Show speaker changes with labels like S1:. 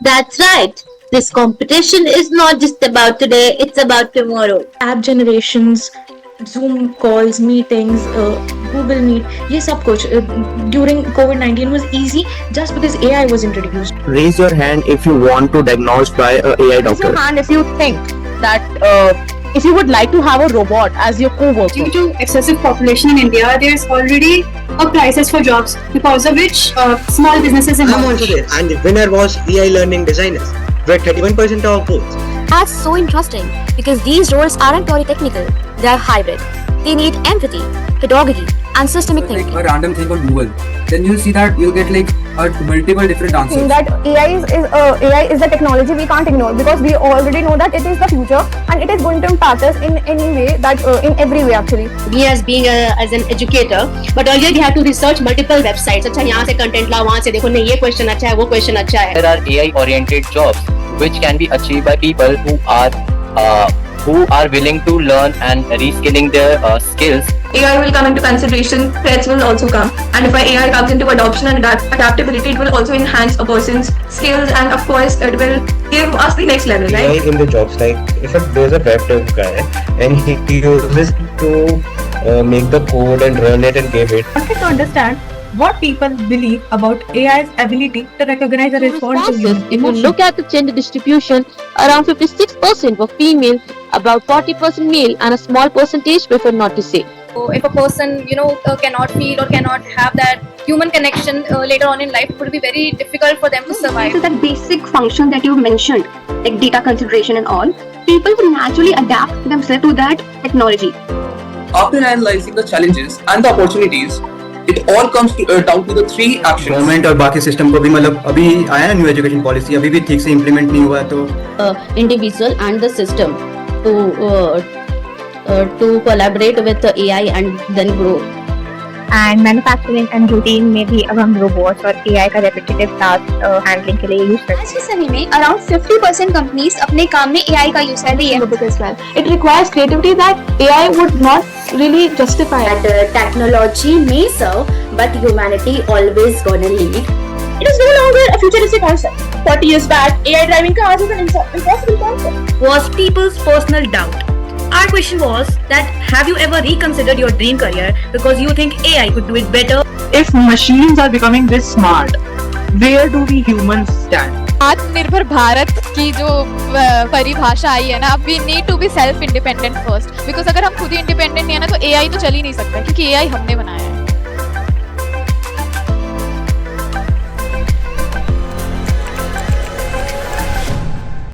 S1: That's right. This competition is not just about today, it's about tomorrow.
S2: App generations, Zoom calls, meetings, Google Meet, ये सब कुछ during COVID-19 was easy just because AI was introduced.
S3: Raise your hand if you want to diagnosed by a AI
S4: Raise
S3: doctor.
S4: your hand if you think that if you would like to have a robot as your co-worker.
S5: Due to excessive population in India, there is already a crisis for jobs, because of which small businesses in
S6: I'm also there, and the winner was AI learning designers, where 31% of votes.
S7: That's so interesting because these roles aren't purely technical, they are hybrid. They need empathy, pedagogy, and systemic thinking.
S8: Like a random thing on Google, then you'll see that you get like multiple different answers.
S9: That AI is the technology we can't ignore, because we already know that it is the future and it is going to impact us in any way, that in every way actually.
S10: We as being as an educator, but earlier we had to research multiple websites. अच्छा यहाँ से content ला, वहाँ से देखो नहीं ये question अच्छा है, वो question अच्छा है.
S11: There are AI-oriented jobs which can be achieved by people who are willing to learn and reskilling their skills.
S12: AI will come into consideration, threats will also come, and if AI comes into adoption and adaptability, it will also enhance a person's skills, and of course it will give us the next level, right?
S13: AI in the jobs, like if there's a web dev guy and he uses to make the code and run it and give it.
S4: I wanted to understand what people believe about AI's ability to recognize and respond to human
S14: If you
S4: emotions.
S14: look at the gender distribution, around 56% were female, about 40% male, and a small percentage prefer not to say.
S15: So if a person, cannot feel or cannot have that human connection later on in life, it would be very difficult for them to survive.
S5: So that basic function that you mentioned, like data consideration and all, people will naturally adapt themselves to that technology.
S8: After analyzing the challenges and the opportunities, it all comes down to the three actions.
S3: Government और बाकी system को भी मतलब अभी आया ना new education policy, अभी भी ठीक से इम्प्लीमेंट नहीं हुआ, तो
S10: Individual and the system to collaborate with the AI and then grow.
S9: And manufacturing and routine में भी अब हम robots और AI का repetitive task handling के लिए use करते हैं.
S15: आज के समय में around 50% companies अपने काम में AI का use करती है.
S9: As well. It requires creativity that AI would not really justify.
S10: That technology may serve, but humanity always gonna lead.
S2: It is no longer a futuristic concept. 40 years back, AI driving cars was an impossible concept.
S4: Was people's personal doubt. Our question was that have you ever reconsidered your dream career because you think AI could do it better?
S16: If machines are becoming this smart, where do we humans stand?
S15: आत्मनिर्भर भारत की जो परिभाषा आई है ना, we need to be self independent first, because अगर हम खुद ही independent नहीं है ना तो AI तो चल ही नहीं सकता, क्योंकि AI हमने बनाया है.